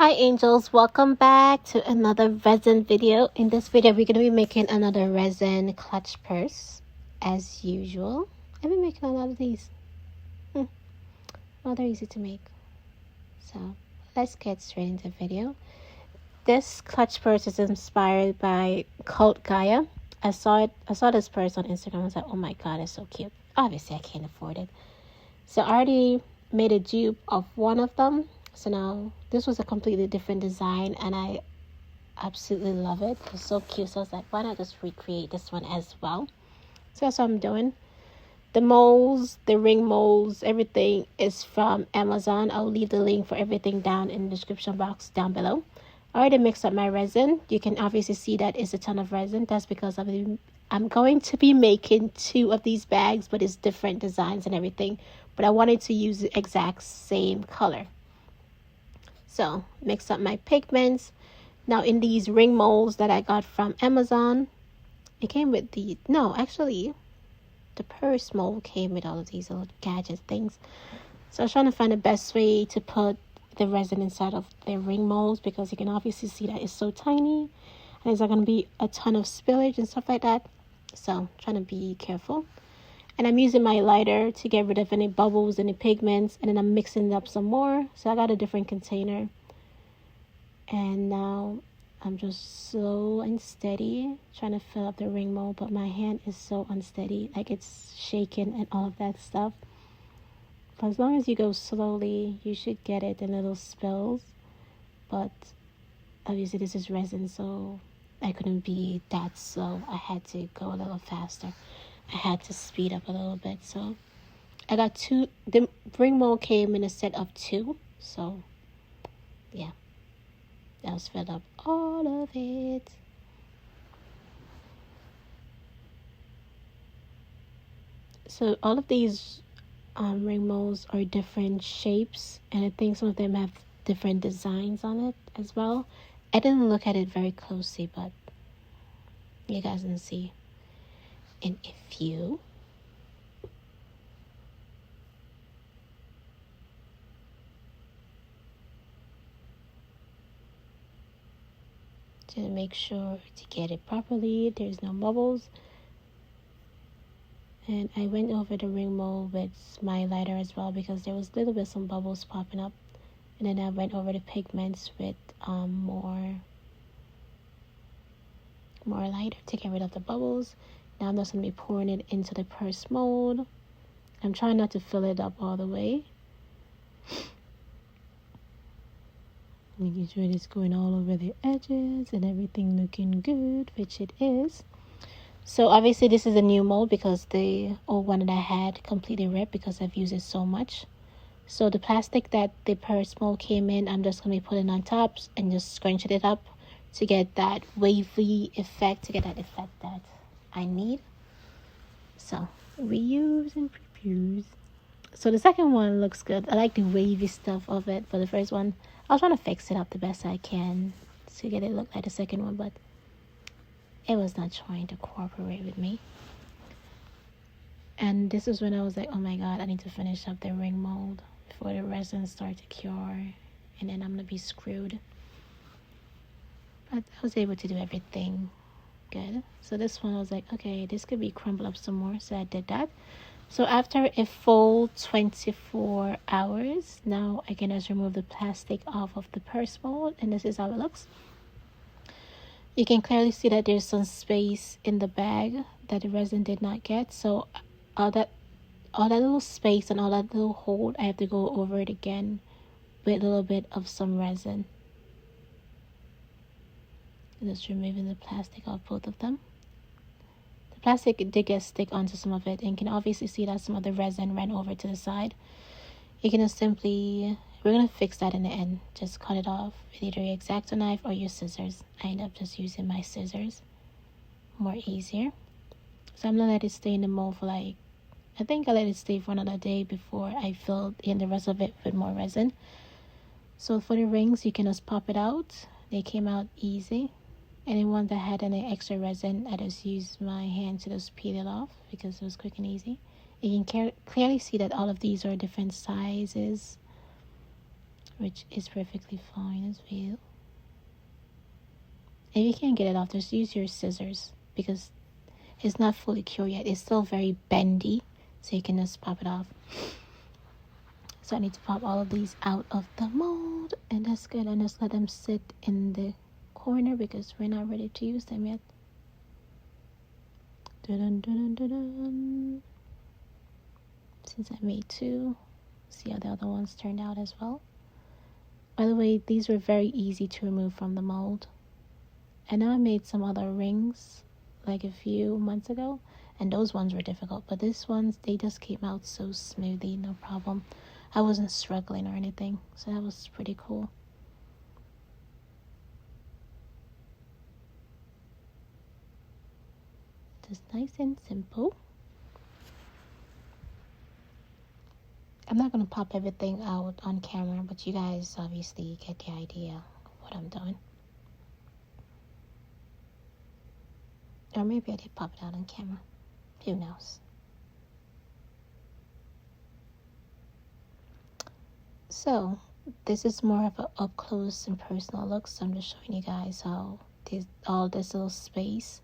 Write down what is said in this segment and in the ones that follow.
Hi angels, welcome back to another resin video. In this video we're going to be making another resin clutch purse as usual. I've been making a lot of these. Well, they're easy to make. So let's get straight into the video. This clutch purse is inspired by cult Gaia. I saw this purse on Instagram. I was like, oh my god, it's so cute. Obviously I can't afford it. So I already made a dupe of one of them. So now this was a completely different design and I absolutely love it. It's so cute. So I was like, why not just recreate this one as well? So that's what I'm doing. The molds, the ring molds, everything is from Amazon. I'll leave the link for everything down in the description box down below. I already mixed up my resin. You can obviously see that it's a ton of resin. That's because I'm going to be making 2 of these bags, but it's different designs and everything. But I wanted to use the exact same color. So mix up my pigments. Now in these ring molds that I got from Amazon, it came with the purse mold came with all of these little gadget things. So I was trying to find the best way to put the resin inside of the ring molds, because you can obviously see that it's so tiny and there's not going to be a ton of spillage and stuff like that. So trying to be careful. And I'm using my lighter to get rid of any bubbles, any pigments, and then I'm mixing it up some more. So I got a different container. And now I'm just slow and steady trying to fill up the ring mold, but my hand is so unsteady, like it's shaking and all of that stuff. But as long as you go slowly, you should get it in little spills. But obviously this is resin, so I couldn't be that slow. I had to go a little faster. I had to speed up a little bit. So I got 2. The ring mold came in a set of 2. So yeah, that was filled up all of it. So all of these ring molds are different shapes, and I think some of them have different designs on it as well. I didn't look at it very closely, but you guys can see in a few. To make sure to get it properly, there's no bubbles. And I went over the ring mold with my lighter as well, because there was a little bit some bubbles popping up. And then I went over the pigments with more lighter to get rid of the bubbles. Now I'm just going to be pouring it into the purse mold. I'm trying not to fill it up all the way. Making sure it's going all over the edges and everything looking good, which it is. So obviously this is a new mold because the old one that I had completely ripped because I've used it so much. So the plastic that the purse mold came in, I'm just going to be putting on top and just scrunching it up to get that wavy effect, to get that effect that I need. So reuse and reuse. So the second one looks good. I like the wavy stuff of it. For the first one, I was trying to fix it up the best I can to get it look like the second one, but it was not trying to cooperate with me. And this is when I was like, oh my god, I need to finish up the ring mold before the resin start to cure, and then I'm gonna be screwed. But I was able to do everything good. So this one I was like, okay, this could be crumbled up some more, so I did that. So after a full 24 hours, now I can just remove the plastic off of the purse mold, and this is how it looks. You can clearly see that there's some space in the bag that the resin did not get. So all that little space and all that little hole, I have to go over it again with a little bit of some resin. Just removing the plastic off both of them. The plastic did get stick onto some of it, and you can obviously see that some of the resin ran over to the side. You can just simply, we're going to fix that in the end. Just cut it off with either your X-Acto knife or your scissors. I end up just using my scissors. More easier. So I'm going to let it stay in the mold for I think I let it stay for another day before I filled in the rest of it with more resin. So for the rings, you can just pop it out. They came out easy. Anyone that had any extra resin, I just used my hand to just peel it off because it was quick and easy. You can clearly see that all of these are different sizes. which is perfectly fine as well. If you can't get it off, just use your scissors because it's not fully cured yet. It's still very bendy, so you can just pop it off. So I need to pop all of these out of the mold, and that's good. And just let them sit in the corner because we're not ready to use them yet. Dun, dun, dun, dun. Since I made 2, see how the other ones turned out as well. By the way, these were very easy to remove from the mold. And now I made some other rings like a few months ago, and those ones were difficult, but these ones, they just came out so smoothly, no problem. I wasn't struggling or anything, so that was pretty cool. Just nice and simple. I'm not going to pop everything out on camera, but you guys obviously get the idea of what I'm doing. Or maybe I did pop it out on camera. Who knows? So, this is more of an up close and personal look. So I'm just showing you guys how all this little space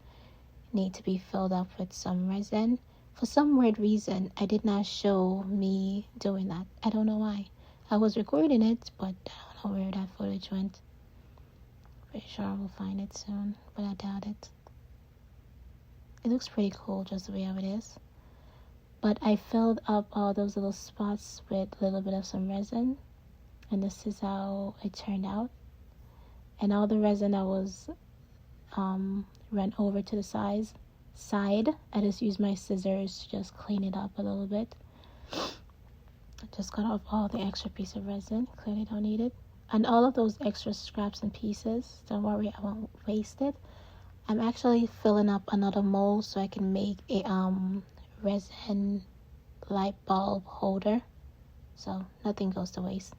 need to be filled up with some resin. For some weird reason, I did not show me doing that. I don't know why. I was recording it, but I don't know where that footage went. Pretty sure I will find it soon, but I doubt it. It looks pretty cool just the way how it is. But I filled up all those little spots with a little bit of some resin. And this is how it turned out. And all the resin that was run over to the side, I just used my scissors to just clean it up a little bit. I just got off all the extra piece of resin. Clearly don't need it. And all of those extra scraps and pieces, don't worry, I won't waste it. I'm actually filling up another mold so I can make a resin light bulb holder, so nothing goes to waste.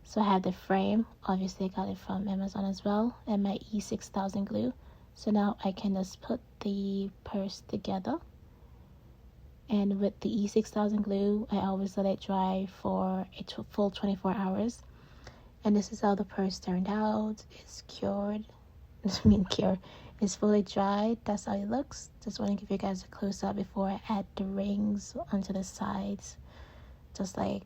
So I have the frame, obviously I got it from Amazon as well, and my E6000 glue. So now I can just put the purse together, and with the E6000 glue I always let it dry for a full 24 hours. And this is how the purse turned out. It's cured. It's fully dried. That's how it looks. Just want to give you guys a close-up before I add the rings onto the sides, just like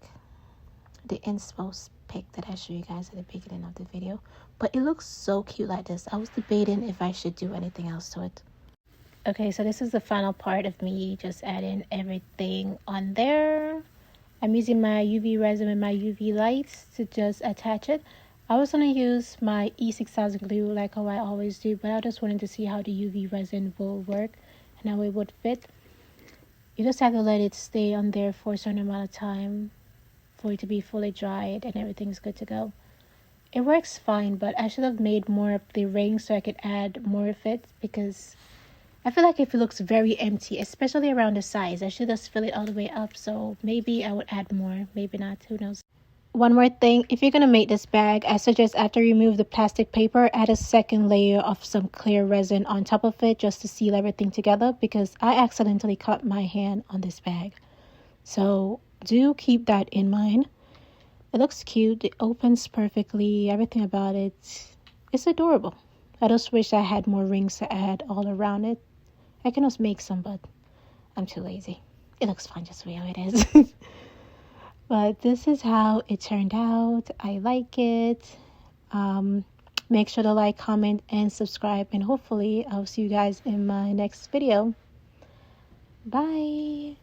the inspo pic that I showed you guys at the beginning of the video. But it looks so cute like this. I was debating if I should do anything else to it. Okay, so this is the final part of me just adding everything on there. I'm using my UV resin and my UV lights to just attach it. I was going to use my E6000 glue like how I always do, but I just wanted to see how the UV resin will work and how it would fit. You just have to let it stay on there for a certain amount of time for it to be fully dried and everything's good to go. It works fine, but I should have made more of the rings so I could add more of it, because I feel like if it looks very empty, especially around the sides, I should just fill it all the way up. So maybe I would add more, maybe not, who knows. One more thing, if you're going to make this bag, I suggest after you remove the plastic paper, add a second layer of some clear resin on top of it just to seal everything together, because I accidentally cut my hand on this bag. So do keep that in mind. It looks cute, it opens perfectly, everything about it, it's adorable. I just wish I had more rings to add all around it. I can just make some, but I'm too lazy. It looks fun just the way how it is. But this is how it turned out. I like it. Make sure to like, comment, and subscribe. And hopefully I'll see you guys in my next video. Bye.